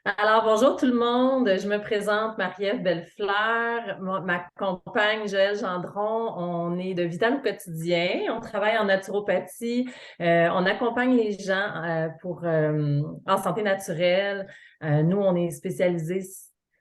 Alors, bonjour tout le monde. Je me présente Marie-Ève Bellefleur. Ma compagne Joëlle Gendron, on est de Vital au quotidien. On travaille en naturopathie. On accompagne les gens en santé naturelle. Nous, on est spécialisés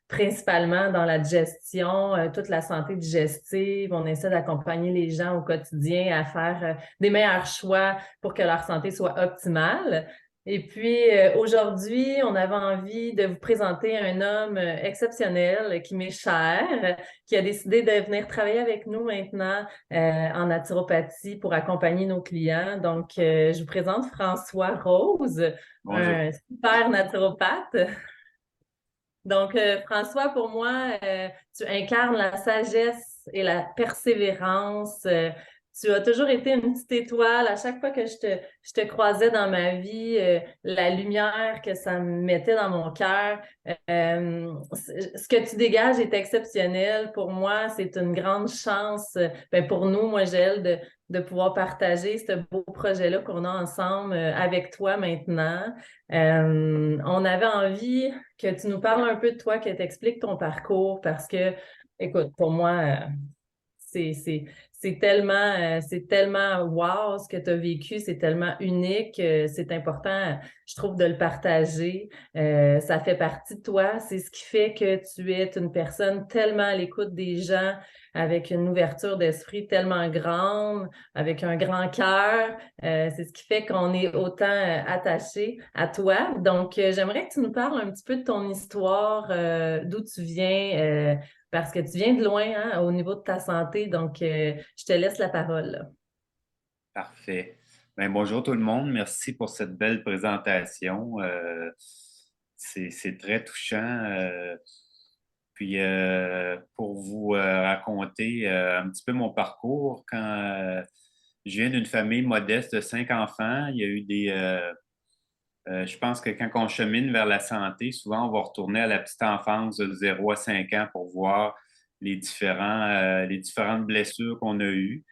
principalement dans la digestion, toute la santé digestive. On essaie d'accompagner les gens au quotidien à faire des meilleurs choix pour que leur santé soit optimale. Et puis aujourd'hui, on avait envie de vous présenter un homme exceptionnel qui m'est cher, qui a décidé de venir travailler avec nous maintenant en naturopathie pour accompagner nos clients. Donc, je vous présente François Rose, Bonjour. un super naturopathe. Donc, François, pour moi, tu incarnes la sagesse et la persévérance. Tu as toujours été une petite étoile. À chaque fois que je te croisais dans ma vie, la lumière que ça me mettait dans mon cœur, ce que tu dégages est exceptionnel. Pour moi, c'est une grande chance, ben pour nous, moi, Gilles, de pouvoir partager ce beau projet-là qu'on a ensemble avec toi maintenant. On avait envie que tu nous parles un peu de toi, que tu expliques ton parcours parce que, écoute, pour moi, c'est tellement wow ce que tu as vécu, c'est tellement unique, c'est important, je trouve, de le partager. Ça fait partie de toi, c'est ce qui fait que tu es une personne tellement à l'écoute des gens, avec une ouverture d'esprit tellement grande, avec un grand cœur. C'est ce qui fait qu'on est autant attaché à toi. Donc, j'aimerais que tu nous parles un petit peu de ton histoire, d'où tu viens. Parce que tu viens de loin, hein, au niveau de ta santé, donc je te laisse la parole, là. Parfait. Ben, bonjour tout le monde. Merci pour cette belle présentation. C'est très touchant. Pour vous raconter un petit peu mon parcours, quand je viens d'une famille modeste de 5 enfants, il y a eu je pense que quand on chemine vers la santé, souvent on va retourner à la petite enfance de 0 à 5 ans pour voir les différentes blessures qu'on a eues.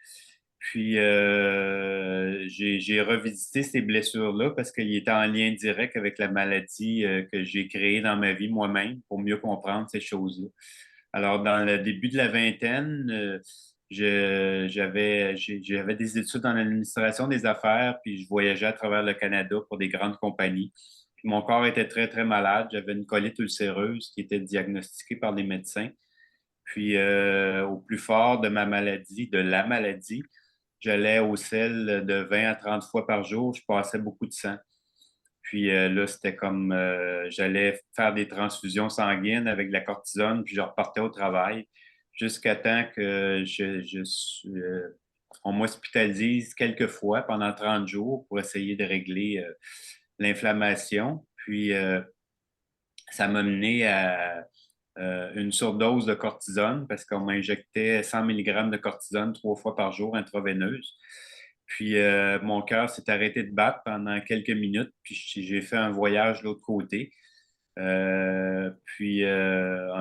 Puis, j'ai revisité ces blessures-là parce qu'ils étaient en lien direct avec la maladie que j'ai créée dans ma vie moi-même pour mieux comprendre ces choses-là. Alors, dans le début de la vingtaine, j'avais des études en administration des affaires, puis je voyageais à travers le Canada pour des grandes compagnies. Puis mon corps était très, très malade. J'avais une colite ulcéreuse qui était diagnostiquée par les médecins. Puis, au plus fort de ma maladie, de la maladie, j'allais au sel de 20 à 30 fois par jour. Je passais beaucoup de sang. Puis là, c'était comme j'allais faire des transfusions sanguines avec de la cortisone, puis je repartais au travail jusqu'à temps que on m'hospitalise quelques fois pendant 30 jours pour essayer de régler l'inflammation. Puis ça m'a mené à une surdose de cortisone parce qu'on m'injectait 100 mg de cortisone 3 fois par jour intraveineuse. Puis mon cœur s'est arrêté de battre pendant quelques minutes, puis j'ai fait un voyage de l'autre côté. À un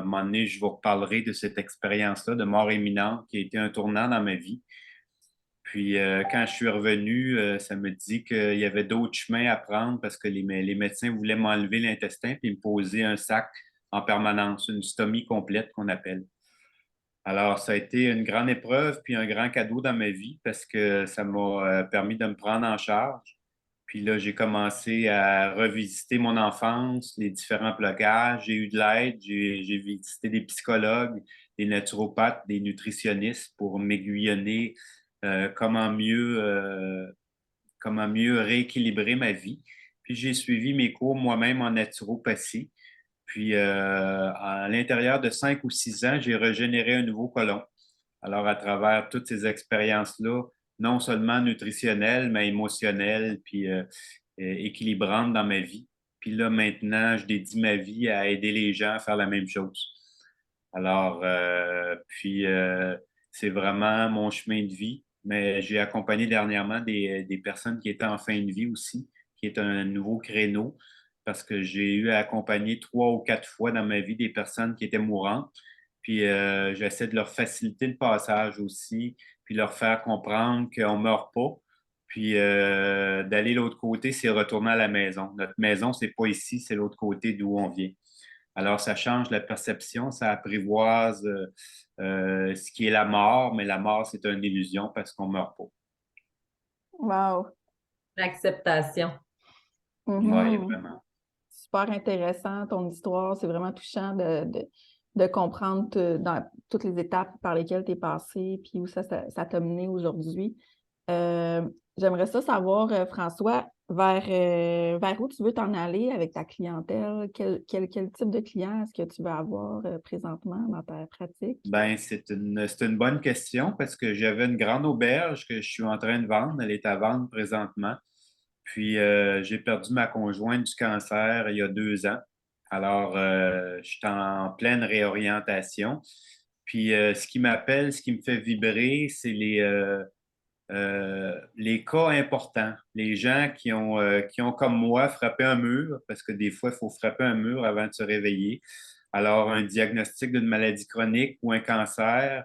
moment donné, je vous reparlerai de cette expérience-là de mort imminente qui a été un tournant dans ma vie. Puis quand je suis revenu, ça me dit qu'il y avait d'autres chemins à prendre parce que les médecins voulaient m'enlever l'intestin puis me poser un sac en permanence, une stomie complète qu'on appelle. Alors, ça a été une grande épreuve puis un grand cadeau dans ma vie parce que ça m'a permis de me prendre en charge. Puis là, j'ai commencé à revisiter mon enfance, les différents blocages. J'ai eu de l'aide, j'ai visité des psychologues, des naturopathes, des nutritionnistes pour m'aiguillonner euh, comment mieux, euh, comment mieux rééquilibrer ma vie. Puis j'ai suivi mes cours moi-même en naturopathie. Puis à l'intérieur de 5 ou 6 ans, j'ai régénéré un nouveau côlon. Alors à travers toutes ces expériences-là, non seulement nutritionnelles, mais émotionnelles, puis équilibrantes dans ma vie. Puis là, maintenant, je dédie ma vie à aider les gens à faire la même chose. Alors, c'est vraiment mon chemin de vie. Mais j'ai accompagné dernièrement des personnes qui étaient en fin de vie aussi, qui est un nouveau créneau, parce que j'ai eu à accompagner 3 ou 4 fois dans ma vie des personnes qui étaient mourantes. Puis j'essaie de leur faciliter le passage aussi, puis leur faire comprendre qu'on ne meurt pas, Puis d'aller l'autre côté, c'est retourner à la maison. Notre maison, c'est pas ici, c'est l'autre côté d'où on vient. Alors, ça change la perception, ça apprivoise ce qui est la mort, mais la mort, c'est une illusion parce qu'on meurt pas. Wow. L'acceptation. Oui, Mhm. vraiment. Super intéressant, ton histoire. C'est vraiment touchant de comprendre dans toutes les étapes par lesquelles tu es passé, puis où ça t'a mené aujourd'hui. J'aimerais ça savoir, François, vers où tu veux t'en aller avec ta clientèle? Quel type de client est-ce que tu veux avoir présentement dans ta pratique? Ben, c'est une bonne question parce que j'avais une grande auberge que je suis en train de vendre. Elle est à vendre présentement. Puis, j'ai perdu ma conjointe du cancer il y a 2 ans. Alors, je suis en pleine réorientation. Puis, ce qui m'appelle, ce qui me fait vibrer, c'est les cas importants. Les gens qui ont, comme moi, frappé un mur, parce que des fois, il faut frapper un mur avant de se réveiller. Alors, un diagnostic d'une maladie chronique ou un cancer,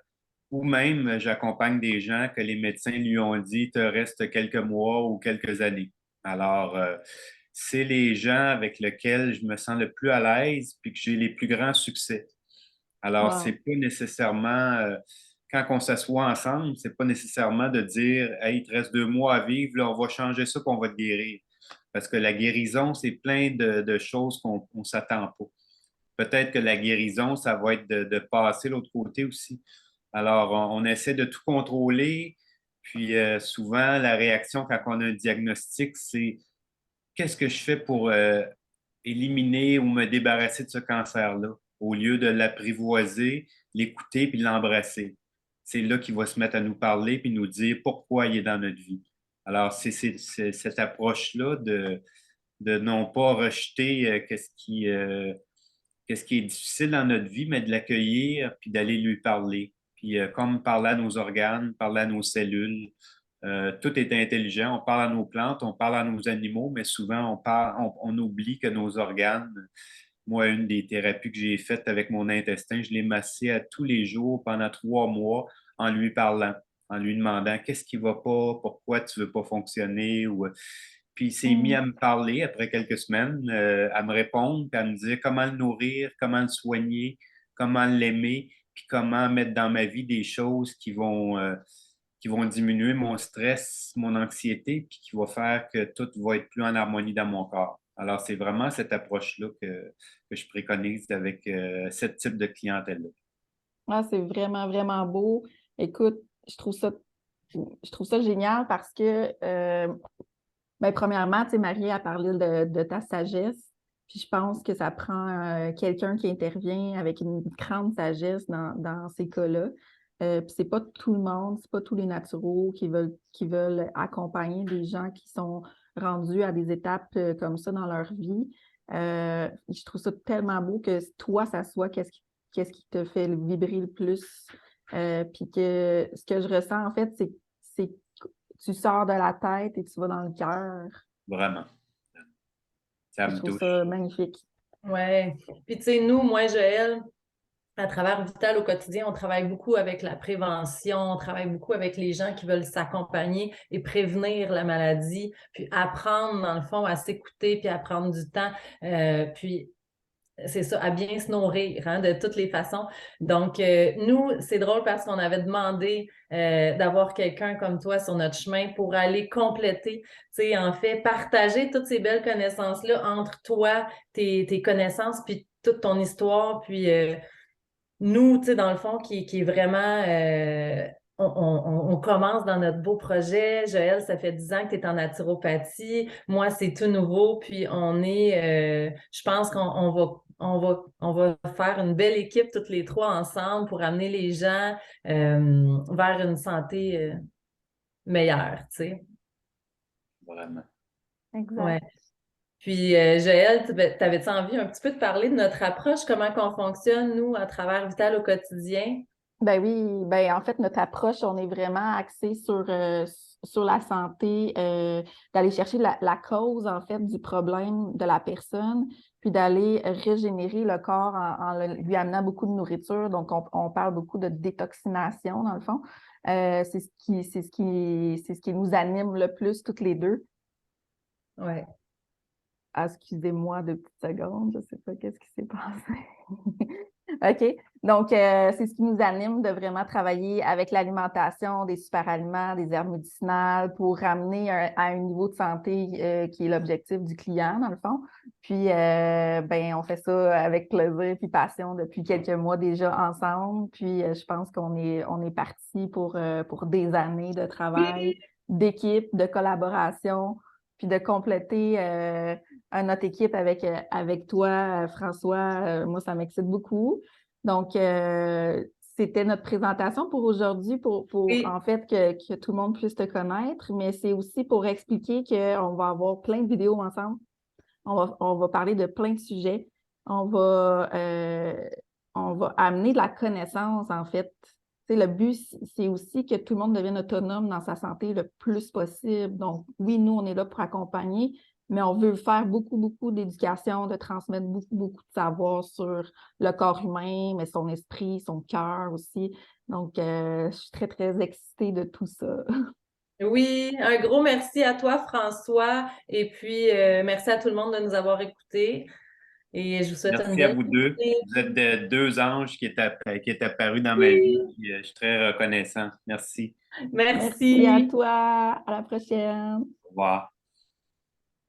ou même, j'accompagne des gens que les médecins lui ont dit, il te reste quelques mois ou quelques années. Alors, c'est les gens avec lesquels je me sens le plus à l'aise puis que j'ai les plus grands succès. Alors, c'est Wow. pas nécessairement, quand on s'assoit ensemble, c'est pas nécessairement de dire, hey, il te reste 2 mois à vivre, là, on va changer ça, puis on va te guérir. Parce que la guérison, c'est plein de choses qu'on ne s'attend pas. Peut-être que la guérison, ça va être de passer l'autre côté aussi. Alors, on essaie de tout contrôler. Puis souvent, la réaction quand on a un diagnostic, c'est qu'est-ce que je fais pour éliminer ou me débarrasser de ce cancer-là, au lieu de l'apprivoiser, l'écouter puis l'embrasser. C'est là qu'il va se mettre à nous parler puis nous dire pourquoi il est dans notre vie. Alors, c'est cette approche-là de non pas rejeter qu'est-ce qui est difficile dans notre vie, mais de l'accueillir puis d'aller lui parler. Puis comme parler à nos organes, parler à nos cellules, tout est intelligent. On parle à nos plantes, on parle à nos animaux, mais souvent on oublie que nos organes, moi, une des thérapies que j'ai faites avec mon intestin, je l'ai massé à tous les jours pendant 3 mois en lui parlant, en lui demandant qu'est-ce qui va pas, pourquoi tu veux pas fonctionner. Puis il s'est mis Mm. à me parler après quelques semaines, à me répondre, puis à me dire comment le nourrir, comment le soigner, comment l'aimer, puis comment mettre dans ma vie des choses qui vont diminuer mon stress, mon anxiété, puis qui vont faire que tout va être plus en harmonie dans mon corps. Alors, c'est vraiment cette approche-là que je préconise avec ce type de clientèle-là. Ah, c'est vraiment, vraiment beau. Écoute, je trouve ça génial parce que, ben, premièrement, tu sais, Marie a parlé de ta sagesse. Puis je pense que ça prend quelqu'un qui intervient avec une grande sagesse dans ces cas-là. Puis c'est pas tout le monde, c'est pas tous les naturaux qui veulent accompagner des gens qui sont rendus à des étapes comme ça dans leur vie. Je trouve ça tellement beau que toi, ça soit qu'est-ce qui te fait vibrer le plus. Puis que ce que je ressens, en fait, c'est que tu sors de la tête et tu vas dans le cœur. Vraiment. Ça Je me trouve ça touche. magnifique. Ouais. Puis, tu sais, nous, moi, Joël, à travers Vital au quotidien, on travaille beaucoup avec la prévention, on travaille beaucoup avec les gens qui veulent s'accompagner et prévenir la maladie, puis apprendre, dans le fond, à s'écouter, puis à prendre du temps. Puis c'est ça, à bien se nourrir hein, de toutes les façons. Donc, nous, c'est drôle parce qu'on avait demandé d'avoir quelqu'un comme toi sur notre chemin pour aller compléter, tu sais, en fait, partager toutes ces belles connaissances-là entre toi, tes connaissances, puis toute ton histoire, puis nous, tu sais, dans le fond, qui est vraiment... on commence dans notre beau projet. Joël, ça fait 10 ans que tu es en naturopathie. Moi, c'est tout nouveau. Puis on est, je pense on va faire une belle équipe toutes les trois ensemble pour amener les gens vers une santé meilleure, tu sais. Vraiment. Ouais. Exact. Puis, Joël, t'avais-tu envie un petit peu de parler de notre approche, comment qu'on fonctionne, nous, à travers Vital au quotidien? Ben oui, ben en fait, notre approche, on est vraiment axé sur la santé, d'aller chercher la cause, en fait, du problème de la personne, puis d'aller régénérer le corps en lui amenant beaucoup de nourriture. Donc, on parle beaucoup de détoxination, dans le fond. C'est ce qui nous anime le plus, toutes les deux. Ouais. Ah, excusez-moi 2 petites secondes, je ne sais pas qu'est-ce qui s'est passé. OK. Donc, c'est ce qui nous anime de vraiment travailler avec l'alimentation, des super aliments, des herbes médicinales pour ramener à un niveau de santé qui est l'objectif du client, dans le fond. Puis, ben, on fait ça avec plaisir puis passion depuis quelques mois déjà ensemble. Puis, je pense on est parti pour des années de travail, d'équipe, de collaboration, puis de compléter notre équipe avec toi, François. Moi, ça m'excite beaucoup. Donc, c'était notre présentation pour aujourd'hui, pour en fait que tout le monde puisse te connaître, mais c'est aussi pour expliquer qu'on va avoir plein de vidéos ensemble. On va parler de plein de sujets. On va amener de la connaissance, en fait. Tu sais, le but, c'est aussi que tout le monde devienne autonome dans sa santé le plus possible. Donc, oui, nous, on est là pour accompagner, mais on veut faire beaucoup, beaucoup d'éducation, de transmettre beaucoup, beaucoup de savoir sur le corps humain, mais son esprit, son cœur aussi. Donc, je suis très, très excitée de tout ça. Oui, un gros merci à toi, François. Et puis, merci à tout le monde de nous avoir écoutés. Et je vous souhaite une Merci à belle vous deux. journée. Vous êtes deux anges qui est apparus dans ma vie. Oui, Puis, je suis très reconnaissant. Merci. Merci à merci. toi. À la prochaine. Au revoir.